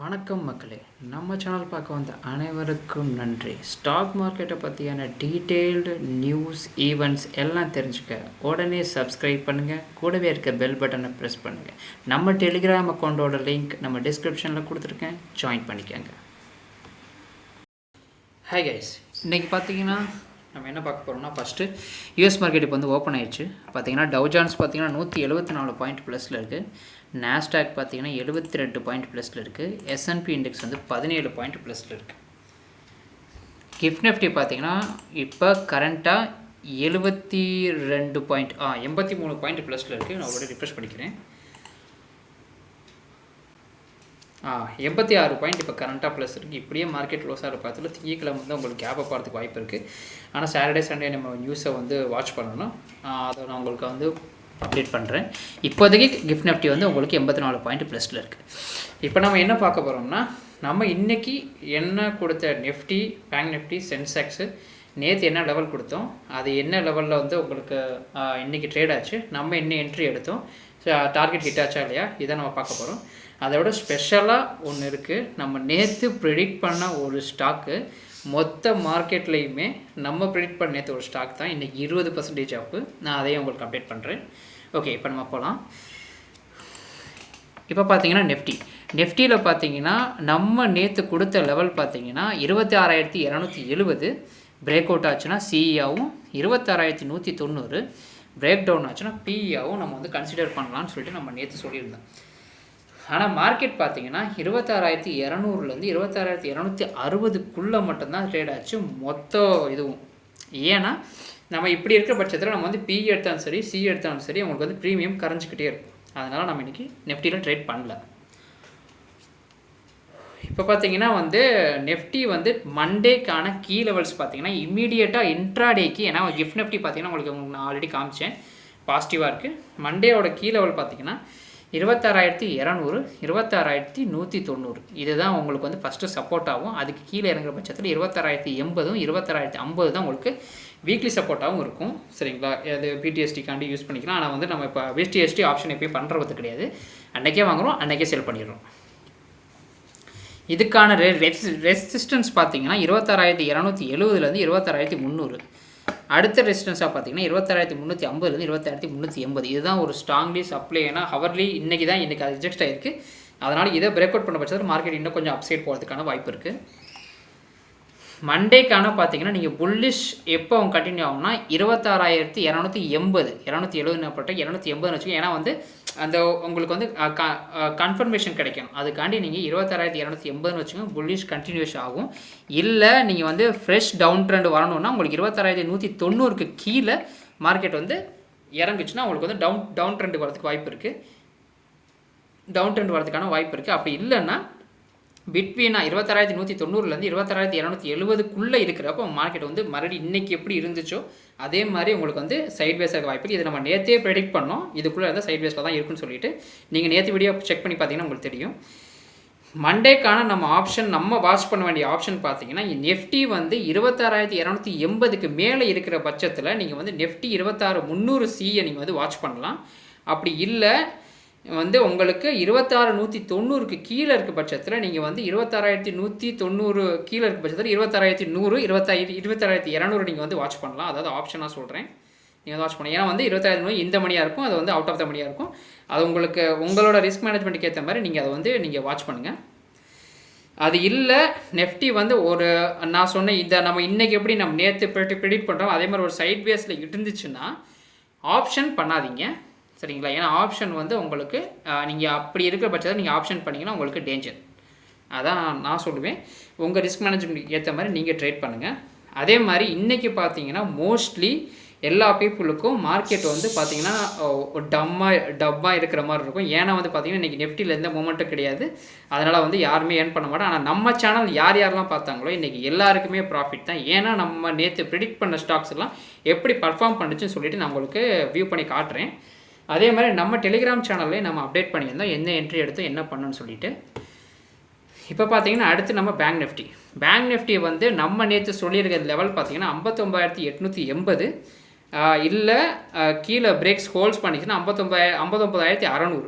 வணக்கம் மக்களே, நம்ம சேனல் பார்க்க வந்த அனைவருக்கும் நன்றி. ஸ்டாக் மார்க்கெட்டை பற்றியான டீட்டெயில்டு நியூஸ் ஈவெண்ட்ஸ் எல்லாம் தெரிஞ்சுக்க உடனே சப்ஸ்கிரைப் பண்ணுங்கள். கூடவே இருக்க பெல் பட்டனை ப்ரெஸ் பண்ணுங்கள். நம்ம டெலிகிராம் அக்கௌண்ட்டோட லிங்க் நம்ம டிஸ்கிரிப்ஷனில் கொடுத்துருக்கேன், ஜாயின் பண்ணிக்கோங்க. ஹாய் கைஸ், இன்றைக்கி பார்த்தீங்கன்னா நம்ம என்ன பார்க்க போகிறோம்னா, ஃபஸ்ட்டு யூஎஸ் மார்க்கெட் இப்போ வந்து ஓப்பன் ஆயிடுச்சு. பார்த்தீங்கன்னா டவுஜான்ஸ் பார்த்தீங்கன்னா 174 பாயிண்ட் ப்ளஸில் இருக்குது. நாஸ்டாக் பார்த்தீங்கன்னா 72 பாயிண்ட் ப்ளஸில் இருக்குது. எஸ்என்பி இண்டெக்ஸ் வந்து 17 பாயிண்ட் ப்ளஸில் இருக்குது. கிஃப்ட் நிஃப்டி பார்த்தீங்கன்னா இப்போ கரண்ட்டாக 83 பாயிண்ட் ப்ளஸில் இருக்குது. நான் ஒரு ரிஃப்ரெஷ் பண்ணிக்கிறேன். 86 பாயிண்ட் இப்போ கரண்ட்டாக ப்ளஸ் இருக்குது. இப்படியே மார்க்கெட் க்ளோஸ் ஆகிற பார்த்துல திங்கக்கிழமை வந்து உங்களுக்கு கேப்பை போகிறதுக்கு வாய்ப்பு இருக்குது. ஆனால் சாட்டர்டே சண்டே நம்ம நியூஸை வந்து வாட்ச் பண்ணணும். அதை நான் உங்களுக்கு வந்து அப்டேட் பண்ணுறேன். இப்போதைக்கு கிஃப்ட் நிஃப்டி வந்து உங்களுக்கு 84 பாயிண்ட் ப்ளஸில் இருக்குது. இப்போ நம்ம என்ன பார்க்க போகிறோம்னா, நம்ம இன்றைக்கி என்ன கொடுத்த நிஃப்டி, பேங்க் நிஃப்டி, சென்செக்ஸு நேற்று என்ன லெவல் கொடுத்தோம், அது என்ன லெவலில் வந்து உங்களுக்கு இன்றைக்கி ட்ரேட் ஆச்சு, நம்ம என்ன என்ட்ரி எடுத்தோம், டார்கெட் ஹிட் ஆச்சா இல்லையா, இதை நம்ம பார்க்க போகிறோம். அதை விட ஸ்பெஷலாக ஒன்று இருக்குது. நம்ம நேற்று ப்ரிடிக்ட் பண்ண ஒரு ஸ்டாக்கு மொத்த மார்க்கெட்லேயுமே நம்ம ப்ரிடிக்ட் பண்ண நேற்று ஒரு ஸ்டாக் தான் இன்றைக்கி 20% ஆப்பு. நான் அதையும் உங்களுக்கு அப்டேட் பண்ணுறேன். ஓகே, இப்போ நம்ம போகலாம். இப்போ பார்த்தீங்கன்னா நெஃப்டியில் பார்த்தீங்கன்னா நம்ம நேற்று கொடுத்த லெவல் பார்த்தீங்கன்னா 26,270 பிரேக் அவுட் ஆச்சுன்னா சிஇஆவும், 26,190 பிரேக் டவுன் ஆச்சுன்னா பிஇஆவும் நம்ம வந்து கன்சிடர் பண்ணலான்னு சொல்லிட்டு நம்ம நேற்று சொல்லியிருந்தோம். ஆனால் மார்க்கெட் பார்த்தீங்கன்னா 26,200லேருந்து 26,260க்குள்ளே மட்டும்தான் ட்ரேட் ஆச்சு மொத்த இதுவும். ஏன்னா நம்ம இப்படி இருக்கிற பட்சத்தில் நம்ம வந்து பிஇ எடுத்தாலும் சரி, சி எடுத்தாலும் சரி, உங்களுக்கு வந்து ப்ரீமியம் கரைஞ்சிக்கிட்டே இருக்கும். அதனால் நம்ம இன்றைக்கி நெஃப்டியில் ட்ரேட் பண்ணல. இப்போ பார்த்தீங்கன்னா வந்து நெஃப்டி வந்து மண்டேக்கான கீ லெவல்ஸ் பார்த்தீங்கன்னா இம்மீடியட்டாக இன்ட்ராடேக்கு, ஏன்னா கிஃப்ட் நெஃப்டி பார்த்தீங்கன்னா உங்களுக்கு நான் ஆல்ரெடி காமிச்சேன், பாசிட்டிவாக இருக்குது. மண்டேவோட கீ லெவல் பார்த்தீங்கன்னா 26,200, 26,190 இதுதான் உங்களுக்கு வந்து ஃபஸ்ட்டு சப்போர்ட் ஆகும். அதுக்கு கீழே இறங்குற பட்சத்தில் 26,080, 26,050 தான் உங்களுக்கு வீக்லி சப்போர்ட்டாகவும் இருக்கும். சரிங்களா, அது பிடிஎஸ்டிக்காண்டி யூஸ் பண்ணிக்கலாம். ஆனால் வந்து நம்ம இப்போ பிடிஎஸ்டி ஆப்ஷன் எப்பயும் பண்ணுறது கிடையாது. அன்றைக்கே வாங்குகிறோம், அன்றைக்கே செல் பண்ணிடுறோம். இதுக்கான ரெசிஸ்டன்ஸ் பார்த்தீங்கன்னா 26,270லேருந்து 26,300. அடுத்த ரெசிஸ்டன்ஸாக பார்த்தீங்கன்னா 26,350லேருந்து 26,380. இதுதான் ஒரு ஸ்ட்ராங்லி சப்ளை. ஏன்னா ஹவர்லி இன்றைக்கி அது ரிஜெக்ட் ஆகிருக்கு. அதனால் இதை பிரேக் அவுட் பண்ண பட்சத்தில் மார்க்கெட் இன்னும் கொஞ்சம் அப்சைட் போகிறதுக்கான வாய்ப்பு இருக்குது. மண்டேக்கான பார்த்தீங்கன்னா நீங்கள் புல்லிஷ் எப்போ அவங்க கண்டினியூ ஆகும்னா 26,280, 270 வச்சுக்கோங்க. ஏன்னா வந்து அந்த உங்களுக்கு வந்து கன்ஃபர்மேஷன் கிடைக்கும். அதுக்காண்டி நீங்கள் 26,280 வச்சுக்கோங்க, புல்லிஷ் கண்டினியூஷன் ஆகும். இல்லை நீங்கள் வந்து ஃப்ரெஷ் டவுன் ட்ரெண்ட் வரணும்னா உங்களுக்கு 26,190க்கு கீழே மார்க்கெட் வந்து இறங்குச்சுன்னா உங்களுக்கு வந்து டவுன் ட்ரெண்ட் வரதுக்கு வாய்ப்பு இருக்குது. டவுன் ட்ரெண்ட் வரதுக்கான வாய்ப்பு இருக்குது. அப்படி இல்லைன்னா பிட்வீனாக 26,190லேருந்து 26,270க்குள்ளே இருக்கிறப்போ மார்க்கெட் வந்து மறுபடியும் இன்றைக்கி எப்படி இருந்துச்சோ அதே மாதிரி உங்களுக்கு வந்து சைட்வேஸாக வாய்ப்பு. இதை நம்ம நேற்றே ப்ரெடிக்ட் பண்ணோம், இதுக்குள்ளே இருந்தால் சைட்வேஸில் தான் இருக்குன்னு சொல்லிட்டு. நீங்கள் நேற்று வீடியோ செக் பண்ணி பார்த்தீங்கன்னா உங்களுக்கு தெரியும். மண்டேக்கான நம்ம ஆப்ஷன், நம்ம வாட்ச் பண்ண வேண்டிய ஆப்ஷன் பார்த்தீங்கன்னா நெஃப்டி வந்து 26,280க்கு மேலே இருக்கிற பட்சத்தில் நீங்கள் வந்து நெஃப்டி 26,300 சியை நீங்கள் வந்து வாட்ச் பண்ணலாம். அப்படி இல்லை வந்து உங்களுக்கு 26,190க்கு கீழே இருக்க பட்சத்தில் நீங்கள் வந்து 26,190 கீழே இருக்க பட்சத்தில் 26,100, 26,200 நீங்கள் வந்து வாட்ச் பண்ணலாம். அதாவது ஆப்ஷனாக சொல்கிறேன், நீங்கள் வந்து வாட்ச் பண்ணலாம். ஏன்னா வந்து 26,100 இந்த மணியாக இருக்கும், அது வந்து அவுட் ஆஃப் த மணியாக இருக்கும். அது உங்களுக்கு உங்களோட ரிஸ்க் மேனேஜ்மெண்ட்டுக்கு ஏற்ற மாதிரி நீங்கள் அதை வந்து நீங்கள் வாட்ச் பண்ணுங்கள். அது இல்லை நெஃப்டி வந்து ஒரு நான் சொன்னேன் இதை நம்ம இன்றைக்கி எப்படி நம்ம நேற்று ப்ரிடிக்ட் பண்ணுறோம் அதே மாதிரி ஒரு சைட் பேஸில் இருந்துச்சுன்னா ஆப்ஷன் பண்ணாதீங்க. சரிங்களா, ஏன்னா ஆப்ஷன் வந்து உங்களுக்கு நீங்கள் அப்படி இருக்கிற பட்சத்தில் நீங்கள் ஆப்ஷன் பண்ணிங்கன்னா உங்களுக்கு டேஞ்சர். அதான் நான் சொல்லுவேன். உங்கள் ரிஸ்க் மேனேஜ்மெண்ட் ஏற்ற மாதிரி நீங்கள் ட்ரேட் பண்ணுங்கள். அதே மாதிரி இன்றைக்கி பார்த்தீங்கன்னா மோஸ்ட்லி எல்லா பீப்புளுக்கும் மார்க்கெட் வந்து பார்த்தீங்கன்னா டம்மாக இருக்கிற மாதிரி இருக்கும். ஏன்னா வந்து பார்த்தீங்கன்னா இன்றைக்கி நெஃப்டியில் எந்த மூமெண்ட்டும் கிடையாது. அதனால் வந்து யாருமே ஏர்ன் பண்ண மாட்டோம். ஆனால் நம்ம சேனல் யாரெல்லாம் பார்த்தாங்களோ இன்றைக்கி எல்லாருக்குமே ப்ராஃபிட் தான். ஏன்னா நம்ம நேற்று ப்ரிடிக்ட் பண்ண ஸ்டாக்ஸ் எல்லாம் எப்படி பர்ஃபார்ம் பண்ணுச்சுன்னு சொல்லிட்டு நான் உங்களுக்கு வியூ பண்ணி காட்டுறேன். அதே மாதிரி நம்ம டெலிகிராம் சேனல்லே நம்ம அப்டேட் பண்ணியிருந்தோம் என்ன என்ட்ரி எடுத்தோம் என்ன பண்ணணும்னு சொல்லிட்டு. இப்போ பார்த்தீங்கன்னா அடுத்து நம்ம பேங்க் நிஃப்டி வந்து நம்ம நேற்று சொல்லியிருக்கிற லெவல் பார்த்தீங்கன்னா 59,880. இல்லை கீழே பிரேக்ஸ் ஹோல்ஸ் பண்ணிச்சுன்னா 59,600.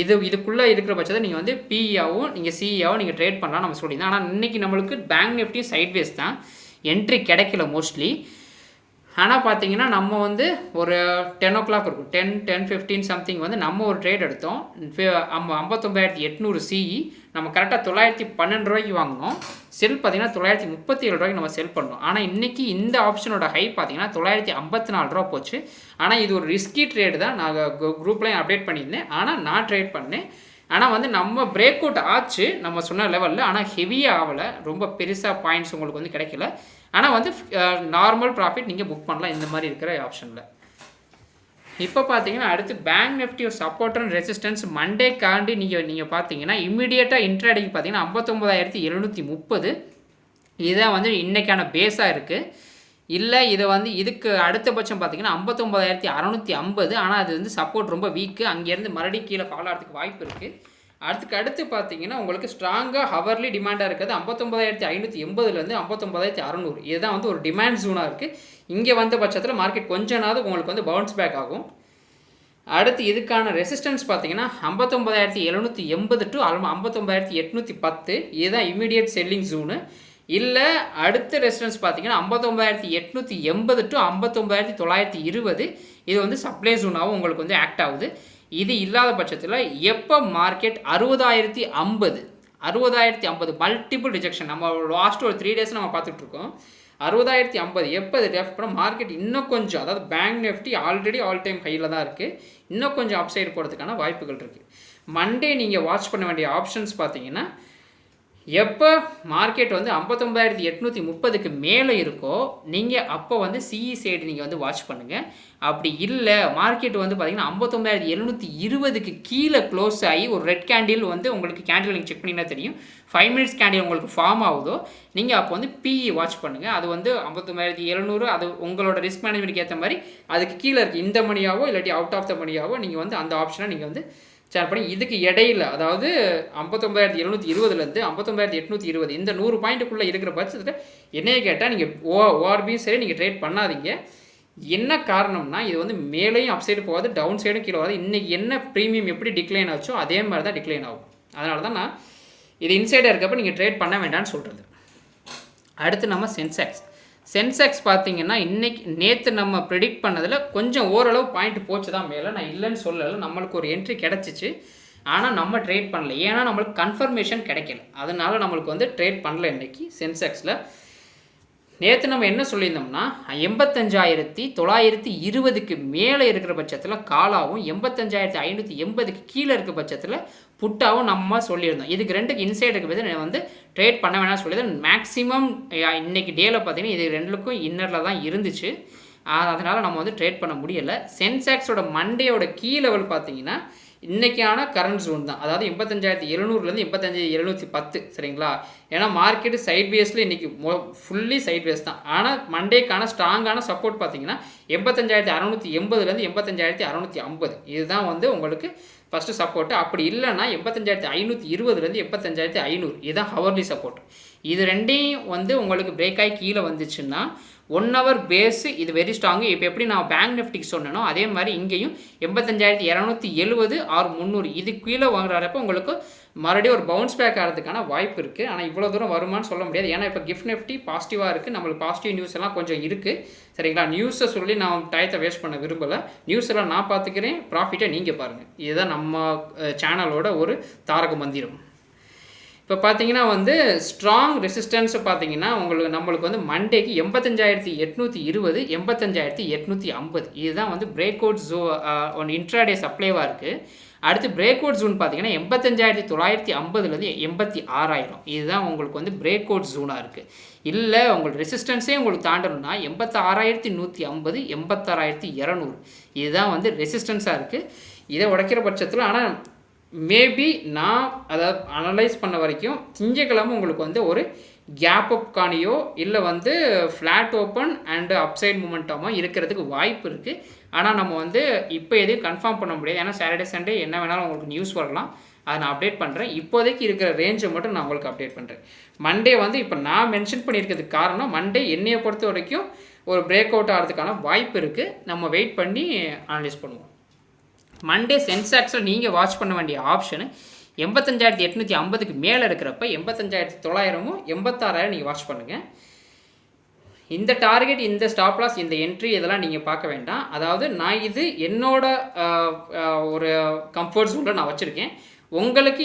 இதுக்குள்ளே இருக்கிற பட்சத்தை நீங்கள் வந்து பிஇயாவும் நீங்கள் சிஇயாவும் நீங்கள் ட்ரேட் பண்ணலாம் நம்ம சொல்லியிருந்தோம். ஆனால் இன்றைக்கி நம்மளுக்கு பேங்க் நிஃப்டி சைட்வேஸ் தான், என்ட்ரி கிடைக்கல மோஸ்ட்லி. ஆனால் பார்த்தீங்கன்னா நம்ம வந்து ஒரு 10 o'clock இருக்கும், 10:15 சம்திங் வந்து நம்ம ஒரு ட்ரேட் எடுத்தோம். 59,800 சிஇ நம்ம கரெக்டாக 912 ரூபாய்க்கு வாங்கினோம். செல் பார்த்தீங்கன்னா 937 ரூபாய்க்கு நம்ம செல் பண்ணோம். ஆனால் இன்றைக்கி இந்த ஆப்ஷனோட ஹை பார்த்தீங்கன்னா 954 ரூபா போச்சு. ஆனால் இது ஒரு ரிஸ்கி ட்ரேடு தான், நான் குரூப்லேயும் அப்டேட் பண்ணியிருந்தேன். ஆனால் நான் ட்ரேட் பண்ணேன். ஆனால் வந்து நம்ம பிரேக் அவுட் ஆச்சு நம்ம சொன்ன லெவலில், ஆனால் ஹெவியாக ஆகலை, ரொம்ப பெருசாக பாயிண்ட்ஸ் உங்களுக்கு வந்து கிடைக்கல. ஆனால் வந்து நார்மல் ப்ராஃபிட் நீங்கள் புக் பண்ணலாம் இந்த மாதிரி இருக்கிற ஆப்ஷனில். இப்போ பார்த்தீங்கன்னா அடுத்து பேங்க் நிஃப்டி ஒரு சப்போர்ட் அண்ட் ரெசிஸ்டன்ஸ் மண்டேக்காண்டி நீங்கள் பார்த்தீங்கன்னா இம்மிடியேட்டாக இன்ட்ராடேக்கு பார்த்தீங்கன்னா 59,730 இதுதான் வந்து இன்றைக்கான பேஸாக இருக்குது. இல்லை இதை வந்து இதுக்கு அடுத்தபட்சம் பார்த்தீங்கன்னா 59,650, ஆனால் அது வந்து சப்போர்ட் ரொம்ப வீக்கு, அங்கேருந்து மறுபடியும் கீழே ஃபாலோ ஆகிறதுக்கு வாய்ப்பு இருக்குது. அடுத்து பார்த்தீங்கன்னா உங்களுக்கு ஸ்ட்ராங்காக ஹவர்லி டிமாண்டாக இருக்கிறது 59,580லேருந்து 59,600, இதுதான் வந்து ஒரு டிமாண்ட் ஜோனாக இருக்குது. இங்கே வந்த பட்சத்தில் மார்க்கெட் கொஞ்சனாவது உங்களுக்கு வந்து பவுன்ஸ் பேக் ஆகும். அடுத்து இதுக்கான ரெசிஸ்டன்ஸ் பார்த்தீங்கன்னா 59,780 டு 59,810, இதுதான் இமீடியட் செல்லிங் ஜோனு. இல்லை அடுத்த ரெசிஸ்டன்ஸ் பார்த்தீங்கன்னா 59,880 டு 59,920, இது வந்து சப்ளை ஜோனாகவும் உங்களுக்கு வந்து ஆக்ட் ஆகுது. இது இல்லாத பட்சத்தில் எப்போ மார்க்கெட் 60,050 மல்டிபிள் ரிஜெக்ஷன், நம்ம லாஸ்ட் ஒரு 3 days நம்ம பார்த்துட்ருக்கோம். 60,050 எப்போ இது டெஃப்ட் பண்ண மார்க்கெட் இன்னும் கொஞ்சம், அதாவது bank Nifty already all time ஹையில் தான் இருக்குது, இன்னும் கொஞ்சம் அப்சைடு போகிறதுக்கான வாய்ப்புகள் இருக்குது. மண்டே நீங்கள் வாட்ச் பண்ண வேண்டிய ஆப்ஷன்ஸ் பார்த்தீங்கன்னா எப்போ மார்க்கெட் வந்து 59,830க்கு மேலே இருக்கோ நீங்கள் அப்போ வந்து சிஇ சைடு நீங்கள் வந்து வாட்ச் பண்ணுங்கள். அப்படி இல்லை மார்க்கெட் வந்து பார்த்திங்கன்னா 59,720க்கு கீழே க்ளோஸ் ஆகி ஒரு ரெட் கேண்டில் வந்து உங்களுக்கு கேண்டில் நீங்கள் செக் பண்ணிங்கன்னா தெரியும், 5 minutes கேண்டில் உங்களுக்கு ஃபார்ம் ஆகுதோ நீங்கள் அப்போ வந்து பிஇ வாட்ச் பண்ணுங்கள். அது வந்து 59,700, அது உங்களோட ரிஸ்க் மேனேஜ்மெண்ட்டுக்கு ஏற்ற மாதிரி அதுக்கு கீழே இருக்குது, இந்த மணியாவோ இல்லாட்டி அவுட் ஆஃப் த மணியாவோ நீங்கள் வந்து அந்த ஆப்ஷனை நீங்கள் வந்து ஷேர் பண்ணி இதுக்கு இடையில், அதாவது 59,720லேருந்து 59,820 இந்த 100 பாயிண்ட்டுக்குள்ளே இருக்கிற பட்சத்தில் என்னையே கேட்டால் நீங்கள் ஓஆர்பியும் சரி நீங்கள் ட்ரேட் பண்ணாதீங்க. என்ன காரணம்னா இது வந்து மேலேயும் அப் சைடு போகாது, டவுன் சைடும் கீழே போகாது. இன்றைக்கி என்ன ப்ரீமியம் எப்படி டிக்ளைன் ஆச்சோ அதே மாதிரி தான் டிக்ளைன் ஆகும். அதனால தான் நான் இது இன்சைடாக இருக்கப்போ நீங்கள் ட்ரேட் பண்ண வேண்டாம்னு சொல்கிறது. அடுத்து நம்ம சென்செக்ஸ் பார்த்தீங்கன்னா நேற்று நம்ம ப்ரெடிக்ட் பண்ணதில் கொஞ்சம் ஓரளவு பாயிண்ட் போச்சு தான் மேலே, நான் இல்லைன்னு சொல்லலை, நம்மளுக்கு ஒரு என்ட்ரி கிடச்சிச்சு. ஆனால் நம்ம ட்ரேட் பண்ணல, ஏன்னா நம்மளுக்கு கன்ஃபர்மேஷன் கிடைக்கல, அதனால நம்மளுக்கு வந்து ட்ரேட் பண்ணல. இன்றைக்கி சென்செக்ஸில் நேற்று நம்ம என்ன சொல்லியிருந்தோம்னா 85,920க்கு மேலே இருக்கிற பட்சத்தில் காலாவும் 85,580க்கு கீழே இருக்கிற பட்சத்தில் புட்டாவும் நம்ம சொல்லியிருந்தோம். இதுக்கு ரெண்டுக்கு இன்சைட் இருக்க பற்றி வந்து ட்ரேட் பண்ண வேணாம் சொல்லியிருந்தேன். மேக்ஸிமம் இன்றைக்கி டேயில் பார்த்தீங்கன்னா இது ரெண்டுக்கும் இன்னரில் தான் இருந்துச்சு, அதனால் நம்ம வந்து ட்ரேட் பண்ண முடியலை. சென்செக்ஸோட மண்டேயோட கீ லெவல் பார்த்தீங்கன்னா இன்றைக்கான கரண்ட் ஜோன் தான், அதாவது 85,700லேருந்து 85,710, சரிங்களா? ஏன்னா மார்க்கெட்டு சைட்வேஸில் இன்றைக்கி ஃபுல்லி சைட்வேஸ் தான். ஆனால் மண்டேக்கான ஸ்ட்ராங்கான சப்போர்ட் பார்த்தீங்கன்னா 85,680லேருந்து 85,650, இதுதான் வந்து உங்களுக்கு ஃபஸ்ட்டு சப்போர்ட்டு. அப்படி இல்லைன்னா 85,520லேருந்து 85,500, இதுதான் ஹவர்லி சப்போர்ட். இது ரெண்டையும் வந்து உங்களுக்கு பிரேக் ஆகி கீழே வந்துச்சுன்னா 1 hour பேஸு இது வெரி ஸ்ட்ராங்கு. இப்போ எப்படி நான் பேங்க் நிஃப்டிக்கு சொன்னேனோ அதே மாதிரி இங்கேயும் 85,270 ஆர் 300 இது கீழே வாங்குறப்போ உங்களுக்கு மறுபடியும் ஒரு பவுன்ஸ் பேக் ஆகிறதுக்கான வாய்ப்பு இருக்குது. ஆனால் இவ்வளோ தூரம் வருமானு சொல்ல முடியாது, ஏன்னா இப்போ கிஃப்ட் நிஃப்டி பாசிட்டிவாக இருக்குது, நம்மளுக்கு பாசிட்டிவ் நியூஸ் எல்லாம் கொஞ்சம் இருக்குது, சரிங்களா? நியூஸை சொல்லி நான் டயத்தை வேஸ்ட் பண்ண விரும்பலை, நியூஸ் எல்லாம் நான் பார்த்துக்கிறேன், ப்ராஃபிட்டை நீங்கள் பாருங்கள். இதுதான் நம்ம சேனலோட ஒரு தாரக மந்திரம். இப்போ பார்த்தீங்கன்னா வந்து ஸ்ட்ராங் ரெசிஸ்டன்ஸை பார்த்தீங்கன்னா நம்மளுக்கு வந்து மண்டேக்கு 85,820 85,850, இதுதான் வந்து பிரேக் அவுட் ஒன்று இன்ட்ராடே சப்ளைவாக இருக்குது. அடுத்து பிரேக் அவுட் ஜோன் பார்த்தீங்கன்னா 85,950லேருந்து 86,000, இதுதான் உங்களுக்கு வந்து பிரேக் அவுட் ஜோனாக இருக்குது. இல்லை உங்களுக்கு ரெசிஸ்டன்ஸே உங்களுக்கு தாண்டணும்னா 86,150 86,200, இதுதான் வந்து ரெசிஸ்டன்ஸாக இருக்குது. இதை உடைக்கிற பட்சத்தில் ஆனால் மேபி நான் அதாவது அனலைஸ் பண்ண வரைக்கும் திங்கக்கிழமை உங்களுக்கு வந்து ஒரு கேப் அப் காணியோ இல்லை வந்து ஃப்ளாட் ஓப்பன் அண்டு அப்சைட் மூமெண்ட்டாமோ இருக்கிறதுக்கு வாய்ப்பு இருக்குது. ஆனால் நம்ம வந்து இப்போ எதையும் கன்ஃபார்ம் பண்ண முடியாது, ஏன்னா சாட்டர்டே சண்டே என்ன வேணாலும் உங்களுக்கு நியூஸ் வரலாம், அதை நான் அப்டேட் பண்ணுறேன். இப்போதைக்கு இருக்கிற ரேஞ்சை மட்டும் நான் உங்களுக்கு அப்டேட் பண்ணுறேன். மண்டே வந்து இப்போ நான் மென்ஷன் பண்ணியிருக்கிறதுக்கு காரணம் மண்டே என்னையை பொறுத்த வரைக்கும் ஒரு பிரேக் அவுட் ஆகிறதுக்கான வாய்ப்பு இருக்குது, நம்ம வெயிட் பண்ணி அனலைஸ் பண்ணுவோம். மண்டே சென்சாக்ஸில் நீங்கள் வாட்ச் பண்ண வேண்டிய ஆப்ஷனு 85,850க்கு மேலே இருக்கிறப்ப 85,900 86,000 நீங்கள் வாட்ச் பண்ணுங்கள். இந்த டார்கெட், இந்த ஸ்டாப் லாஸ், இந்த என்ட்ரி இதெல்லாம் நீங்கள் பார்க்க வேண்டாம். அதாவது நான் இது என்னோட ஒரு கம்ஃபர்ட் ஜோனில் நான் வச்சுருக்கேன். உங்களுக்கு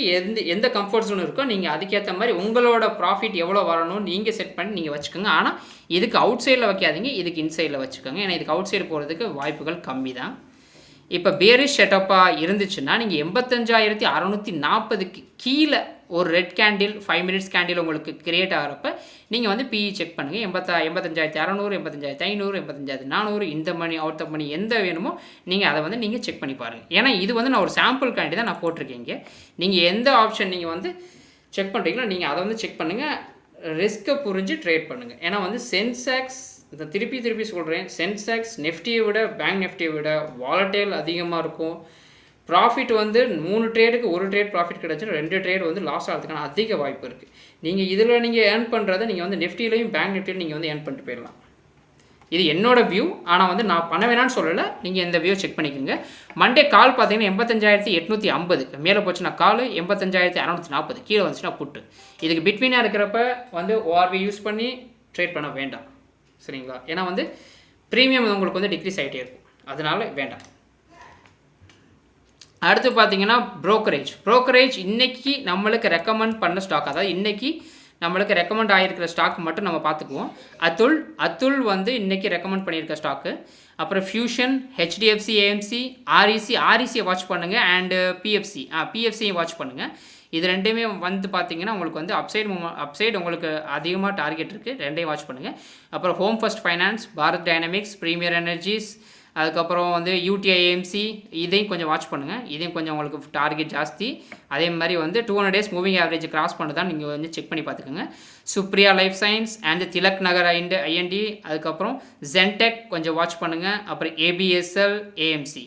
எந்த கம்ஃபர்ட் ஜோன் இருக்கோ நீங்கள் அதுக்கேற்ற மாதிரி உங்களோட ப்ராஃபிட் எவ்வளோ வரணும்னு நீங்கள் செட் பண்ணி நீங்கள் வச்சுக்கோங்க. ஆனால் இதுக்கு அவுட் சைடில் வைக்காதீங்க, இதுக்கு இன்சைடில் வச்சுக்கோங்க. ஏன்னா இதுக்கு அவுட் சைடு போகிறதுக்கு வாய்ப்புகள் கம்மி தான். இப்போ பேரிஷ் செட்டப்பாக இருந்துச்சுன்னா நீங்கள் 85,640க்கு கீழே ஒரு ரெட் கேண்டில் 5 மினிட்ஸ் கேண்டில் உங்களுக்கு கிரியேட் ஆகிறப்ப நீங்கள் வந்து பிஇ செக் பண்ணுங்கள். 85,600, 85,500, 85,400 இந்த மணி அவுட் ஆஃப் மணி எந்த வேணுமோ நீங்கள் அதை வந்து நீங்கள் செக் பண்ணி பாருங்கள். ஏன்னா இது வந்து நான் ஒரு சாம்பிள் கேண்டி தான் நான் போட்டிருக்கேங்க. நீங்கள் எந்த ஆப்ஷன் நீங்கள் வந்து செக் பண்ணுறீங்களோ நீங்கள் அதை வந்து செக் பண்ணுங்கள். ரிஸ்க்கை புரிஞ்சு ட்ரேட் பண்ணுங்கள். ஏன்னா வந்து சென்செக்ஸ், இதை திருப்பி சொல்கிறேன், சென்செக்ஸ் நிஃப்டியை விட, பேங்க் நிஃப்டியை விட வாலட்டைல் அதிகமாக இருக்கும். ப்ராஃபிட் வந்து 3 ட்ரேடுக்கு 1 ட்ரேட் ப்ராஃபிட் கிடச்சிடும், 2 ட்ரேட் வந்து லாஸ் ஆகிறதுக்கான அதிக வாய்ப்பு இருக்குது. நீங்கள் இதில் நீங்கள் ஏர்ன் பண்ணுறதை நீங்கள் வந்து நிஃப்டிலையும் பேங்க் நிஃப்டிலையும் நீங்கள் வந்து ஏர்ன் பண்ணிட்டு போயிடலாம். இது என்னோட வியூ. ஆனால் வந்து நான் பண்ண வேணான்னு சொல்லலை, நீங்கள் இந்த வியூ செக் பண்ணிக்கோங்க. மண்டே கால் பார்த்தீங்கன்னா 85,850 மேலே போச்சுன்னா கால், 85,640 கீழே வந்துச்சுன்னா புட்டு. இதுக்கு பிட்வீனாக இருக்கிறப்ப வந்து ஓஆர்வி யூஸ் பண்ணி ட்ரேட் பண்ண வேண்டாம், சரிங்களா? ஏன்னா வந்து ப்ரீமியம் உங்களுக்கு வந்து டிக்ரீஸ் ஆகிட்டே இருக்கும், அதனால வேண்டாம். அடுத்து பார்த்தீங்கன்னா ப்ரோக்கரேஜ் இன்றைக்கி நம்மளுக்கு ரெக்கமெண்ட் பண்ண ஸ்டாக், அதாவது இன்றைக்கி நம்மளுக்கு ரெக்கமெண்ட் ஆகிருக்கிற ஸ்டாக் மட்டும் நம்ம பார்த்துக்குவோம். அத்துல் வந்து இன்றைக்கி ரெக்கமெண்ட் பண்ணியிருக்க ஸ்டாக்கு. அப்புறம் ஃபியூஷன், ஹெச்டிஎஃப்சி, ஏஎம்சி, ஆர்இசியை வாட்ச் பண்ணுங்கள். அண்டு பிஎஃப்சியை வாட்ச் பண்ணுங்கள். இது ரெண்டுமே வந்து பார்த்தீங்கன்னா உங்களுக்கு வந்து அப்சைடு உங்களுக்கு அதிகமாக டார்கெட் இருக்குது, ரெண்டையும் வாட்ச் பண்ணுங்கள். அப்புறம் Home First Finance, Bharat Dynamics, Premier Energies, அதுக்கப்புறம் வந்து யூடிஐஏஎம்சி இதையும் கொஞ்சம் வாட்ச் பண்ணுங்கள். இதையும் கொஞ்சம் உங்களுக்கு டார்கெட் ஜாஸ்தி. அதே மாதிரி வந்து 200 டேஸ் மூவிங் ஆவரேஜ் கிராஸ் பண்ணுதான் நீங்கள் வந்து செக் பண்ணி பார்த்துக்கோங்க. Supriya Life Science and Tilak Nagar IND, அதுக்கப்புறம் ஜென்டெக் கொஞ்சம் வாட்ச் பண்ணுங்கள். அப்புறம் ஏபிஎஸ்எல், ஏஎம்சி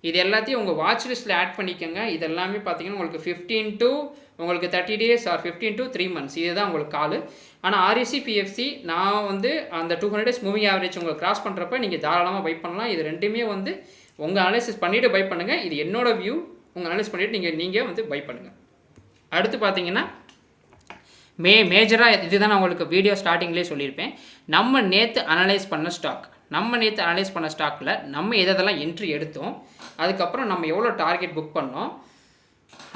இது எல்லாத்தையும் உங்கள் வாட்ச் லிஸ்ட்டில் ஆட் பண்ணிக்கோங்க. இது எல்லாமே பார்த்தீங்கன்னா உங்களுக்கு 15 to 30 days R 15 to 3 months இதுதான் உங்களுக்கு கால். ஆனால் ஆர்இசி, பிஎஃப்சி நான் வந்து அந்த 200 days மூவிங் ஆவரேஜ் உங்களுக்கு கிராஸ் பண்ணுறப்ப நீங்கள் தாராளமாக பை பண்ணலாம். இது ரெண்டுமே வந்து உங்கள் அனலைசிஸ் பண்ணிவிட்டு பை பண்ணுங்கள். இது என்னோட வியூ, உங்கள் அனலைஸ் பண்ணிவிட்டு நீங்கள் வந்து பை பண்ணுங்கள். அடுத்து பார்த்தீங்கன்னா மேஜராக இதுதான் நான் உங்களுக்கு வீடியோ ஸ்டார்டிங்லேயே சொல்லியிருப்பேன். நம்ம நேற்று அனலைஸ் பண்ண ஸ்டாக்கில் நம்ம எதெல்லாம் என்ட்ரி எடுத்தோம், அதுக்கப்புறம் நம்ம எவ்வளோ டார்கெட் புக் பண்ணோம்,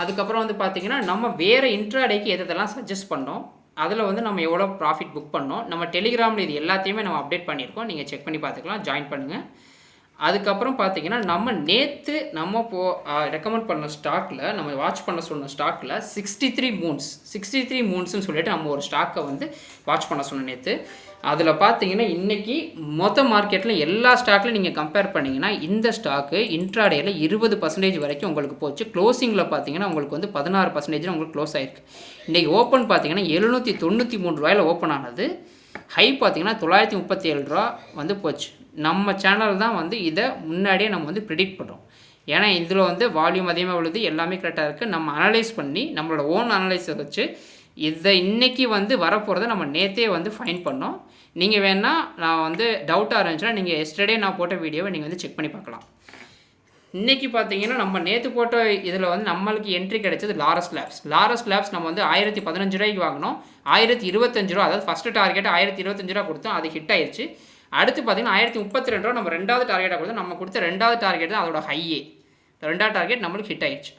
அதுக்கப்புறம் வந்து பார்த்திங்கன்னா நம்ம வேறு இன்ட்ராடேக்கு எதெல்லாம் சஜஸ்ட் பண்ணோம், அதில் வந்து நம்ம எவ்வளோ ப்ராஃபிட் புக் பண்ணோம். நம்ம டெலிகிராமில் இது எல்லாத்தையுமே நம்ம அப்டேட் பண்ணியிருக்கோம், நீங்கள் செக் பண்ணி பார்த்துக்கலாம், ஜாயின் பண்ணுங்கள். அதுக்கப்புறம் பார்த்தீங்கன்னா நம்ம நேற்று ரெக்கமெண்ட் பண்ண ஸ்டாக்கில், நம்ம வாட்ச் பண்ண சொன்ன ஸ்டாக்கில் 63 மூன்ஸ்னு சொல்லிட்டு நம்ம ஒரு ஸ்டாக்கை வந்து வாட்ச் பண்ண சொன்ன நேற்று. அதில் பார்த்தீங்கன்னா இன்றைக்கி மொத்த மார்க்கெட்டில் எல்லா ஸ்டாக்லையும் நீங்கள் கம்பேர் பண்ணிங்கன்னா இந்த ஸ்டாக்கு இன்ட்ராடேயில் 20% வரைக்கும் உங்களுக்கு போச்சு. க்ளோசிங்கில் பார்த்தீங்கன்னா உங்களுக்கு வந்து 16% உங்களுக்கு க்ளோஸ் ஆகிருக்கு. இன்றைக்கி ஓப்பன் பார்த்தீங்கன்னா 793 ரூபாயில் ஓப்பன் ஆனது. ஹை பார்த்தீங்கன்னா 937 ரூபா வந்து போச்சு. நம்ம சேனல் தான் வந்து இதை முன்னாடியே நம்ம வந்து ப்ரிடிக்ட் பண்ணுறோம். ஏன்னா இதில் வந்து வால்யூம் அதிகமாக உள்ளது, எல்லாமே கரெக்டாக இருக்குது. நம்ம அனலைஸ் பண்ணி நம்மளோட ஓன் அனலைஸை வச்சு இதை இன்றைக்கி வந்து வரப்போகிறத நம்ம நேற்றே வந்து ஃபைன் பண்ணோம். நீங்கள் வேணால் நான் வந்து டவுட்டாக இருந்துச்சுன்னா நீங்கள் எஸ்டர்டே நான் போட்ட வீடியோவை நீங்கள் வந்து செக் பண்ணி பார்க்கலாம். இன்றைக்கி பார்த்தீங்கன்னா நம்ம நேற்று போட்ட இதில் வந்து நம்மளுக்கு என்ட்ரி கிடைச்சது லாரஸ் லேப்ஸ் நம்ம வந்து 1015 ரூபாய்க்கு வாங்கினோம். 1025 ரூபா, அதாவது ஃபஸ்ட்டு டார்கெட் 1025 ரூபா கொடுத்தோம், அது ஹிட் ஆயிடுச்சு. அடுத்து பார்த்தீங்கன்னா 1032 ரூபா நம்ம ரெண்டாவது டார்கெட்டாக கொடுத்தோம். நம்ம கொடுத்த ரெண்டாவது டார்கெட் தான் அதோட ஹையே, ரெண்டாவது டார்கெட் நம்மளுக்கு ஹிட் ஆயிடுச்சு.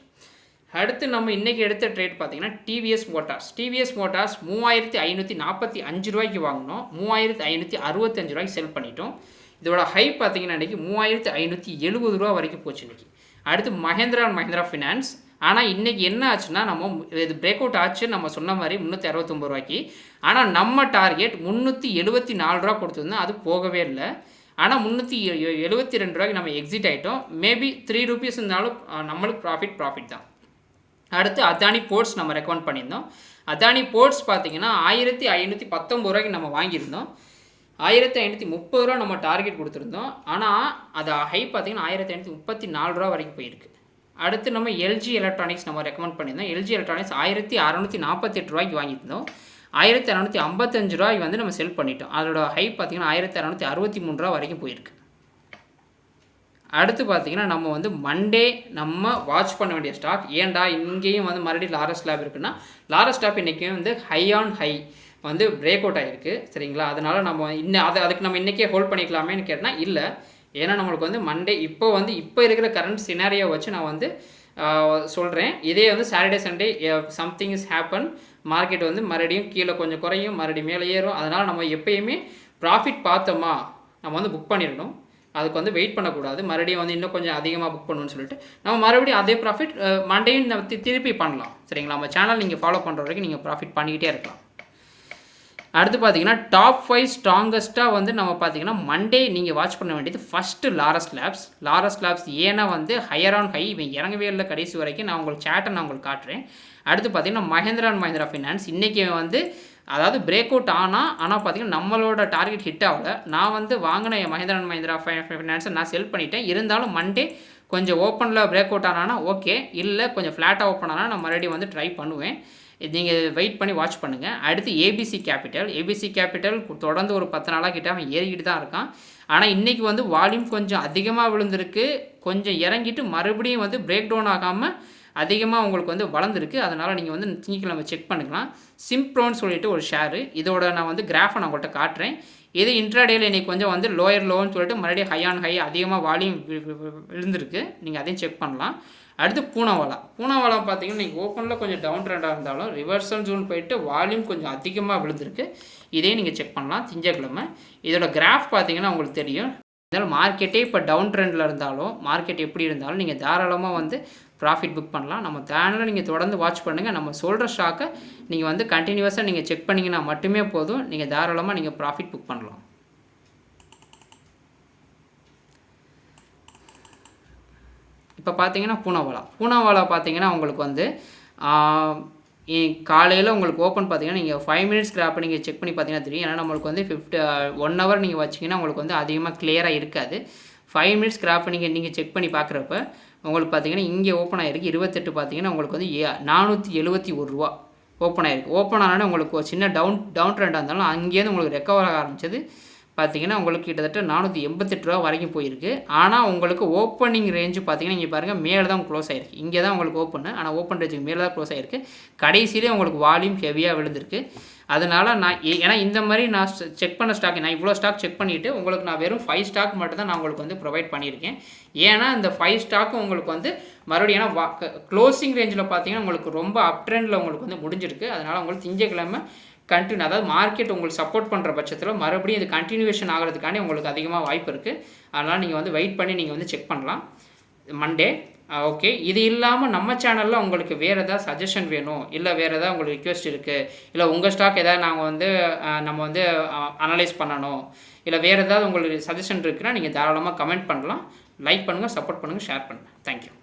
அடுத்து நம்ம இன்றைக்கி எடுத்த ட்ரேட் பார்த்தீங்கன்னா டிவிஎஸ் மோட்டார்ஸ் 3545 ரூபாய்க்கு வாங்கினோம், 3565 ரூபாய்க்கு செல் பண்ணிட்டோம். இதோட ஹை பார்த்தீங்கன்னா இன்றைக்கி 3570 ரூபா வரைக்கும் போச்சு இன்றைக்கி. அடுத்து மஹேந்திரா ஃபினான்ஸ். ஆனால் இன்றைக்கி என்ன ஆச்சுன்னா நம்ம இது பிரேக் அவுட் ஆச்சுன்னு நம்ம சொன்ன மாதிரி 369 ரூபாய்க்கு. ஆனால் நம்ம டார்கெட் 374 ரூபா கொடுத்துருந்தோம், அது போகவே இல்லை. ஆனால் 372 ரூபாய்க்கு நம்ம எக்ஸிட் ஆகிட்டோம். மேபி 3 ரூபீஸ் இருந்தாலும் நம்மளுக்கு ப்ராஃபிட் தான். அடுத்து அதானி போர்ட்ஸ் நம்ம ரெக்கமெண்ட் பண்ணியிருந்தோம். அதானி போர்ட்ஸ் பார்த்தீங்கன்னா 1519 ரூபாய்க்கு நம்ம வாங்கியிருந்தோம். 1530 ரூபா நம்ம டார்கெட் கொடுத்துருந்தோம். ஆனால் அது ஹை பார்த்தீங்கன்னா 1534 ரூபா வரைக்கும் போயிருக்கு. அடுத்து நம்ம எல்ஜி எலக்ட்ரானிக்ஸ் நம்ம ரெக்கமெண்ட் பண்ணியிருந்தோம். எல்ஜி எலக்ட்ரானிக்ஸ் 1648 ரூபாய்க்கு வாங்கியிருந்தோம். 1655 ரூபாய்க்கு வந்து நம்ம செல் பண்ணிட்டோம். அதோட ஹை பார்த்தீங்கன்னா 1663 ரூபா வரைக்கும் போயிருக்கு. அடுத்து பார்த்தீங்கன்னா நம்ம வந்து மண்டே நம்ம வாட்ச் பண்ண வேண்டிய ஸ்டாக். ஏன்டா இங்கேயும் வந்து மறுபடியும் லாரஸ் லேப் இருக்குன்னா, லாரஸ் லேப் இன்றைக்கும் வந்து ஹை ஆன் ஹை வந்து பிரேக் அவுட் ஆகிருக்கு சரிங்களா. அதனால் நம்ம அதுக்கு நம்ம இன்றைக்கே ஹோல்ட் பண்ணிக்கலாமேன்னு கேட்டால் இல்லை. ஏன்னா நம்மளுக்கு வந்து மண்டே இப்போ இருக்கிற கரண்ட் சினாரியோ வச்சு நான் வந்து சொல்கிறேன். இதே வந்து Saturday Sunday something is happen, market வந்து மறுபடியும் கீழே கொஞ்சம் குறையும், மறுபடியும் மேலே ஏறும். அதனால் நம்ம எப்பயுமே ப்ராஃபிட் பார்த்தோமா நம்ம வந்து புக் பண்ணிடணும். அதுக்கு வந்து வெயிட் பண்ணக்கூடாது. மறுபடியும் வந்து இன்னும் கொஞ்சம் அதிகமாக புக் பண்ணணும்னு சொல்லிட்டு நம்ம மறுபடியும் அதே ப்ராஃபிட் மண்டேயும் நம்ம திருப்பி பண்ணலாம் சரிங்களா. நம்ம சேனல் நீங்கள் ஃபாலோ பண்ணுற வரைக்கும் நீங்கள் ப்ராஃபிட் பண்ணிக்கிட்டே இருக்கலாம். அடுத்து பார்த்தீங்கன்னா டாப் 5 ஸ்ட்ராங்கஸ்ட்டாக வந்து நம்ம பார்த்தீங்கன்னா மண்டே நீங்கள் வாட்ச் பண்ண வேண்டியது ஃபஸ்ட்டு லாரஸ் லேப்ஸ். ஏன்னா வந்து ஹையர் ஆன் ஹை இவன் இறங்கவே இல்லை கடைசி வரைக்கும். நான் உங்களுக்கு சேட்டை நான் உங்களுக்கு காட்டுறேன். அடுத்து பார்த்தீங்கன்னா மஹேந்திரா அண்ட் மஹேந்திரா ஃபினான்ஸ் இன்றைக்கி வந்து அதாவது பிரேக் அவுட் ஆனால் பார்த்தீங்கன்னா நம்மளோட டார்கெட் ஹிட் ஆகலை. நான் வந்து வாங்கின மஹேந்திரா அண்ட் மஹேந்திரா ஃபினான்ஸை நான் செல் பண்ணிட்டேன். இருந்தாலும் மண்டே கொஞ்சம் ஓப்பனில் பிரேக் அவுட் ஆனானா ஓகே, இல்லை கொஞ்சம் ஃப்ளாட்டாக ஓப்பன் ஆனால் நான் மறுபடியும் வந்து ட்ரை பண்ணுவேன். நீங்கள் வெயிட் பண்ணி வாட்ச் பண்ணுங்கள். அடுத்து ஏபிசி கேபிட்டல் தொடர்ந்து ஒரு 10 நாளாக கிட்ட அவன் ஏறிக்கிட்டு தான் இருக்கான். ஆனால் இன்றைக்கி வந்து வால்யூம் கொஞ்சம் அதிகமாக விழுந்திருக்கு, கொஞ்சம் இறங்கிட்டு மறுபடியும் வந்து பிரேக் டவுன் ஆகாமல் அதிகமாக உங்களுக்கு வந்து வளர்ந்துருக்கு. அதனால் நீங்கள் வந்து திங்கக்கிழமை செக் பண்ணிக்கலாம். சிம்ப்ரோன்னு சொல்லிட்டு ஒரு ஷேரு, இதோட நான் வந்து கிராஃபை நான் உங்கள்கிட்ட காட்டுறேன். இது இன்ட்ராடேயில் இன்றைக்கி கொஞ்சம் வந்து லோயர் லோன்னு சொல்லிட்டு மறுபடியும் ஹை ஆன் ஹை அதிகமாக வால்யூம் விழுந்திருக்கு. நீங்கள் அதையும் செக் பண்ணலாம். அடுத்து பூனாவாலா பார்த்தீங்கன்னா இன்றைக்கி ஓப்பனில் கொஞ்சம் டவுன் ட்ரெண்டாக இருந்தாலும் ரிவர்சல் ஜோன் போயிட்டு வால்யூம் கொஞ்சம் அதிகமாக விழுந்திருக்கு. இதையும் நீங்கள் செக் பண்ணலாம் திங்கக்கிழமை. இதோட கிராஃப் பார்த்தீங்கன்னா உங்களுக்கு தெரியும். இருந்தாலும் மார்க்கெட்டே இப்போ டவுன் ட்ரெண்டில் இருந்தாலும் மார்க்கெட் எப்படி இருந்தாலும் நீங்கள் தாராளமாக வந்து ப்ராஃபிட் புக் பண்ணலாம். நம்ம சேனலில் நீங்கள் தொடர்ந்து வாட்ச் பண்ணுங்கள். நம்ம சொல்கிற ஸ்டாக்கை நீங்கள் வந்து கண்டினியூஸாக நீங்கள் செக் பண்ணிங்கன்னா மட்டுமே போதும். நீங்கள் தாராளமாக நீங்கள் ப்ராஃபிட் புக் பண்ணலாம். இப்போ பார்த்தீங்கன்னா பூனாவாலா பார்த்தீங்கன்னா உங்களுக்கு வந்து காலையில் உங்களுக்கு ஓப்பன் பார்த்தீங்கன்னா நீங்கள் 5 மினிட்ஸ் கிராப்பை நீங்கள் செக் பண்ணி பார்த்தீங்கன்னா தெரியும். ஏன்னா நம்மளுக்கு வந்து 1 ஹவர் நீங்கள் வச்சிங்கன்னா உங்களுக்கு வந்து அதிகமாக கிளியராக இருக்காது. 5 மினிட்ஸ் கிராப்பை நீங்கள் செக் பண்ணி பார்க்குறப்ப உங்களுக்கு பார்த்தீங்கன்னா இங்கே ஓப்பன் ஆகிருக்கு 28 பார்த்தீங்கன்னா உங்களுக்கு வந்து 471 ரூபா ஓப்பன் ஆகிருக்கு. ஓப்பன் ஆனால் உங்களுக்கு ஒரு சின்ன டவுன் ட்ரெண்டாக இருந்தாலும் அங்கேருந்து உங்களுக்கு ரெக்கவர் ஆக ஆரம்பிச்சது பார்த்தீங்கன்னா உங்களுக்கு கிட்டத்தட்ட 488 ரூபா வரைக்கும் போயிருக்கு. ஆனால் உங்களுக்கு ஓப்பனிங் ரேஞ்சு பார்த்தீங்கன்னா இங்கே பாருங்கள் மேலே தான் க்ளோஸ் ஆகிருக்கு. இங்கே தான் உங்களுக்கு ஓப்பன், ஆனால் ஓப்பன் ரேஞ்சுக்கு மேலே தான் க்ளோஸ் ஆகிருக்கு. கடைசியிலே உங்களுக்கு வால்யூம் ஹெவியாக விழுந்திருக்கு. அதனால் நான் ஏன்னா இந்த மாதிரி நான் செக் பண்ண ஸ்டாக் நான் இவ்வளோ ஸ்டாக் செக் பண்ணிவிட்டு உங்களுக்கு நான் வெறும் 5 ஸ்டாக் மட்டும் தான் நான் உங்களுக்கு வந்து ப்ரொவைட் பண்ணியிருக்கேன். ஏன்னா இந்த 5 ஸ்டாக்கும் உங்களுக்கு வந்து மறுபடியும் ஏன்னா க்ளோசிங் ரேஞ்சில் பார்த்தீங்கன்னா உங்களுக்கு ரொம்ப அப் ட்ரெண்டில் உங்களுக்கு வந்து முடிஞ்சிருக்கு. அதனால் உங்களுக்கு திங்கக்கிழமை கண்டினியூ அதாவது மார்க்கெட் உங்களுக்கு சப்போர்ட் பண்ணுற பட்சத்தில் மறுபடியும் இது கண்டினியூவேஷன் ஆகிறதுக்காண்டி உங்களுக்கு அதிகமாக வாய்ப்பு இருக்குது. அதனால் நீங்கள் வந்து வெயிட் பண்ணி நீங்கள் வந்து செக் பண்ணலாம் மண்டே. ஓகே, இது இல்லாமல் நம்ம சேனலில் உங்களுக்கு வேறு ஏதாவது சஜஷன் வேணும், இல்லை வேறு ஏதாவது உங்களுக்கு ரிக்வெஸ்ட் இருக்குது, இல்லை உங்கள் ஸ்டாக் எதாவது நாங்கள் வந்து நம்ம வந்து அனலைஸ் பண்ணணும், இல்லை வேறு ஏதாவது உங்களுக்கு சஜஷன் இருக்குன்னா நீங்கள் தாராளமாக கமெண்ட் பண்ணலாம். லைக் பண்ணுங்கள், சப்போர்ட் பண்ணுங்கள், ஷேர் பண்ணுங்கள். தேங்க்யூ.